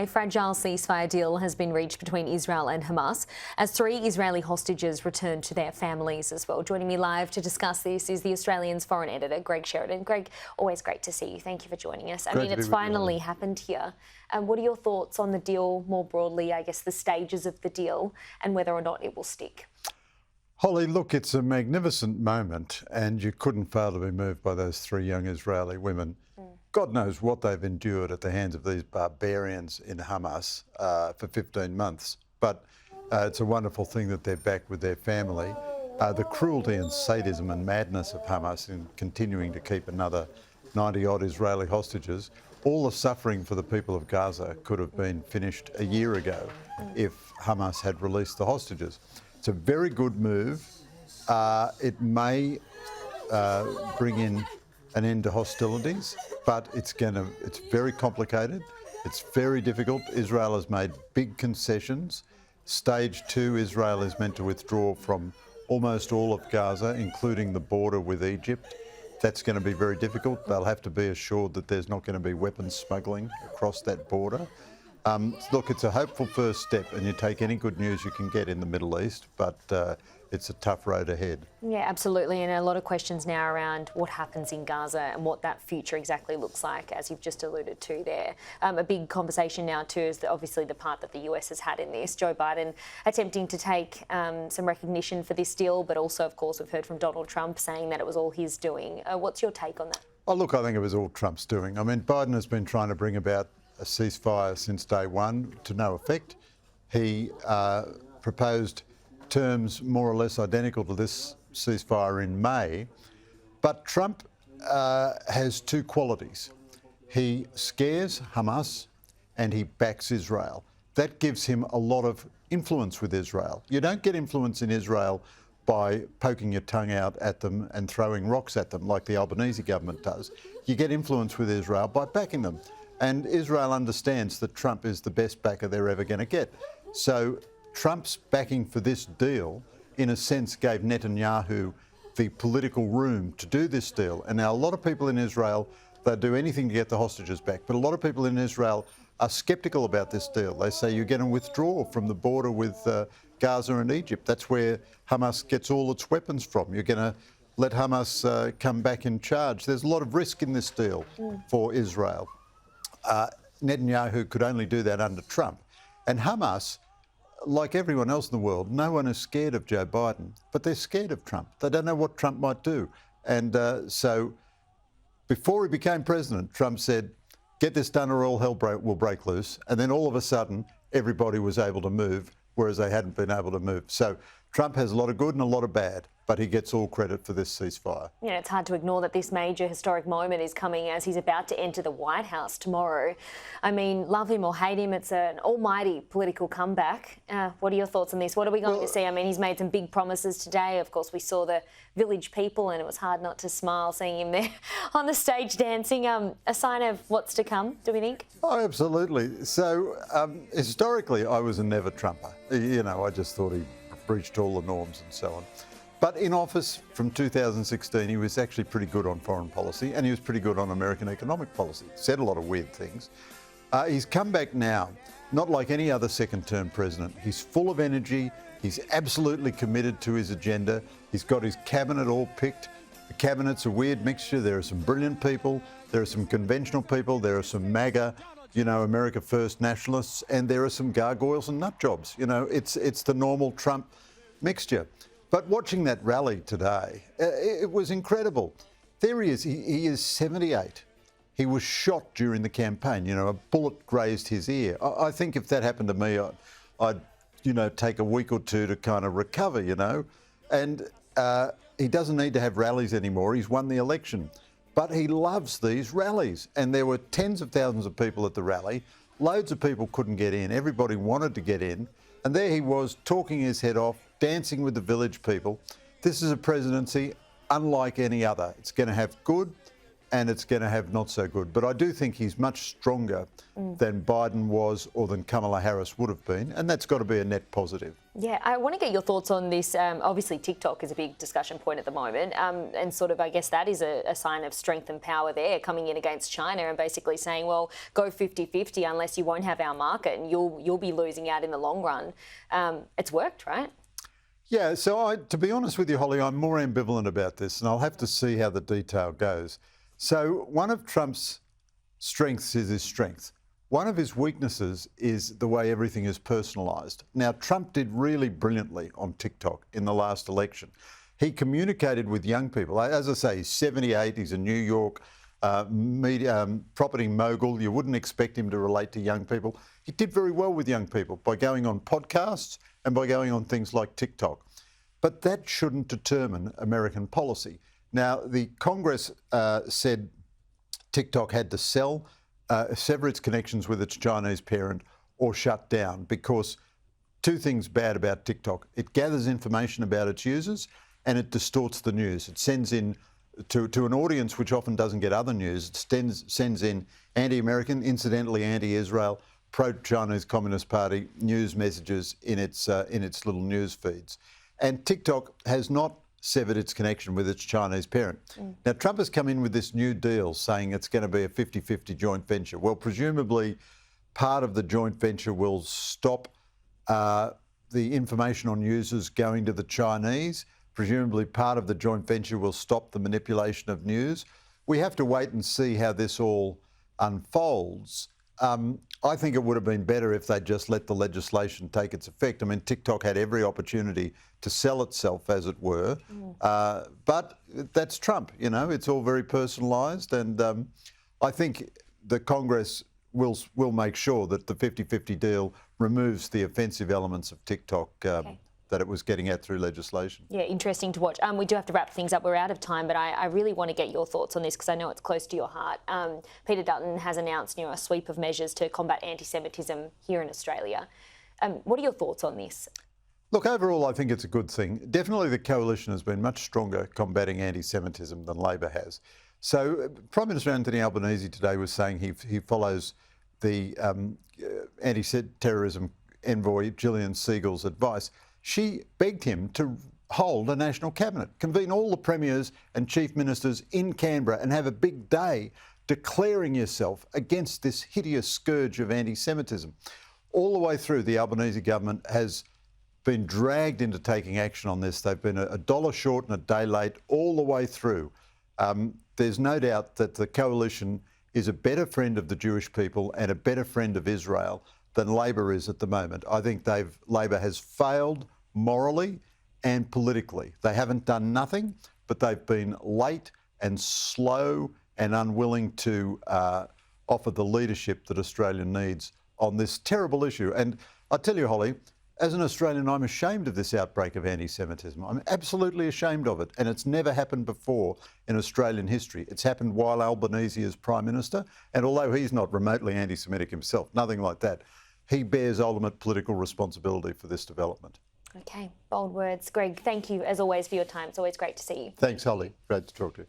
A fragile ceasefire deal has been reached between Israel and Hamas as 3 Israeli hostages return to their families as well. Joining me live to discuss this is the Australian's foreign editor, Greg Sheridan. Greg, always great to see you. Thank you for joining us. It's finally happened here. What are your thoughts on the deal more broadly, I guess the stages of the deal and whether or not it will stick? Holly, look, it's a magnificent moment and you couldn't fail to be moved by those 3 young Israeli women. God knows what they've endured at the hands of these barbarians in Hamas for 15 months. But it's a wonderful thing that they're back with their family. The cruelty and sadism and madness of Hamas in continuing to keep another 90-odd Israeli hostages, all the suffering for the people of Gaza could have been finished a year ago if Hamas had released the hostages. It's a very good move. It may bring in an end to hostilities, but it's very complicated. It's very difficult. Israel has made big concessions. Stage 2, Israel is meant to withdraw from almost all of Gaza, including the border with Egypt. That's going to be very difficult. They'll have to be assured that there's not going to be weapons smuggling across that border. Look, it's a hopeful first step, and you take any good news you can get in the Middle East, but it's a tough road ahead. Yeah, absolutely. And a lot of questions now around what happens in Gaza and what that future exactly looks like, as you've just alluded to there. A big conversation now too is obviously the part that the US has had in this. Joe Biden attempting to take some recognition for this deal, but also, of course, we've heard from Donald Trump saying that it was all his doing. What's your take on that? Oh, look, I think it was all Trump's doing. I mean, Biden has been trying to bring about a ceasefire since day one to no effect. He proposed terms more or less identical to this ceasefire in May. But Trump has 2 qualities. He scares Hamas and he backs Israel. That gives him a lot of influence with Israel. You don't get influence in Israel by poking your tongue out at them and throwing rocks at them like the Albanese government does. You get influence with Israel by backing them. And Israel understands that Trump is the best backer they're ever going to get. So Trump's backing for this deal, in a sense, gave Netanyahu the political room to do this deal. And now a lot of people in Israel, they'll do anything to get the hostages back. But a lot of people in Israel are sceptical about this deal. They say you're going to withdraw from the border with Gaza and Egypt. That's where Hamas gets all its weapons from. You're going to let Hamas come back in charge. There's a lot of risk in this deal for Israel. Netanyahu could only do that under Trump. And Hamas, like everyone else in the world, no one is scared of Joe Biden, but they're scared of Trump. They don't know what Trump might do. And so before he became president, Trump said, get this done or all hell will break loose. And then all of a sudden, everybody was able to move, whereas they hadn't been able to move. So Trump has a lot of good and a lot of bad, but he gets all credit for this ceasefire. Yeah, it's hard to ignore that this major historic moment is coming as he's about to enter the White House tomorrow. I mean, love him or hate him, it's an almighty political comeback. What are your thoughts on this? What are we going to see? I mean, he's made some big promises today. Of course, we saw the Village People and it was hard not to smile seeing him there on the stage dancing. A sign of what's to come, do we think? Oh, absolutely. So, historically, I was a never Trumper. You know, I just thought he breached all the norms and so on. But in office from 2016, he was actually pretty good on foreign policy and he was pretty good on American economic policy. Said a lot of weird things. He's come back now, not like any other second-term president. He's full of energy. He's absolutely committed to his agenda. He's got his cabinet all picked. The cabinet's a weird mixture. There are some brilliant people. There are some conventional people. There are some MAGA, you know, America First nationalists, and there are some gargoyles and nut jobs. You know, it's the normal Trump mixture. But watching that rally today, it was incredible. There he is. He is 78. He was shot during the campaign. You know, a bullet grazed his ear. I think if that happened to me, I'd you know, take a week or 2 to kind of recover, you know. And he doesn't need to have rallies anymore. He's won the election. But he loves these rallies. And there were tens of thousands of people at the rally. Loads of people couldn't get in. Everybody wanted to get in. And there he was, talking his head off, dancing with the Village People. This is a presidency unlike any other. It's going to have good and it's going to have not so good. But I do think he's much stronger than Biden was or than Kamala Harris would have been, and that's got to be a net positive. Yeah, I want to get your thoughts on this. Obviously, TikTok is a big discussion point at the moment, and sort of, I guess that is a sign of strength and power there, coming in against China and basically saying, well, go 50-50 unless you won't have our market and you'll be losing out in the long run. It's worked, right? Yeah, so to be honest with you, Holly, I'm more ambivalent about this, and I'll have to see how the detail goes. So one of Trump's strengths is his strength. One of his weaknesses is the way everything is personalised. Now, Trump did really brilliantly on TikTok in the last election. He communicated with young people. As I say, he's 78, he's a New York property mogul. You wouldn't expect him to relate to young people. He did very well with young people by going on podcasts and by going on things like TikTok. But that shouldn't determine American policy. Now, the Congress said TikTok had to sever its connections with its Chinese parent or shut down, because two things bad about TikTok. It gathers information about its users and it distorts the news. It sends in to an audience which often doesn't get other news. It sends in anti-American, incidentally anti-Israel, pro-Chinese Communist Party news messages in its little news feeds. And TikTok has not severed its connection with its Chinese parent. Now, Trump has come in with this new deal saying it's going to be a 50-50 joint venture. Well, presumably part of the joint venture will stop the information on users going to the Chinese. Presumably part of the joint venture will stop the manipulation of news. We have to wait and see how this all unfolds. I think it would have been better if they'd just let the legislation take its effect. I mean, TikTok had every opportunity to sell itself, as it were. But that's Trump, you know, it's all very personalised. And I think the Congress will make sure that the 50-50 deal removes the offensive elements of TikTok that it was getting at through legislation. Yeah, interesting to watch. We do have to wrap things up. We're out of time, but I really want to get your thoughts on this because I know it's close to your heart. Peter Dutton has announced, a sweep of measures to combat anti-Semitism here in Australia. What are your thoughts on this? Look, overall, I think it's a good thing. Definitely the coalition has been much stronger combating anti-Semitism than Labor has. So Prime Minister Anthony Albanese today was saying he follows the anti-terrorism envoy Gillian Siegel's advice. She begged him to hold a national cabinet, convene all the premiers and chief ministers in Canberra and have a big day declaring yourself against this hideous scourge of anti-Semitism. All the way through, the Albanese government has been dragged into taking action on this. They've been a dollar short and a day late all the way through. There's no doubt that the coalition is a better friend of the Jewish people and a better friend of Israel than Labor is at the moment. I think Labor has failed morally and politically. They haven't done nothing, but they've been late and slow and unwilling to offer the leadership that Australia needs on this terrible issue. And I tell you, Holly, as an Australian, I'm ashamed of this outbreak of anti-Semitism. I'm absolutely ashamed of it. And it's never happened before in Australian history. It's happened while Albanese is Prime Minister. And although he's not remotely anti-Semitic himself, nothing like that, he bears ultimate political responsibility for this development. Okay, bold words. Greg, thank you as always for your time. It's always great to see you. Thanks, Holly. Great to talk to you.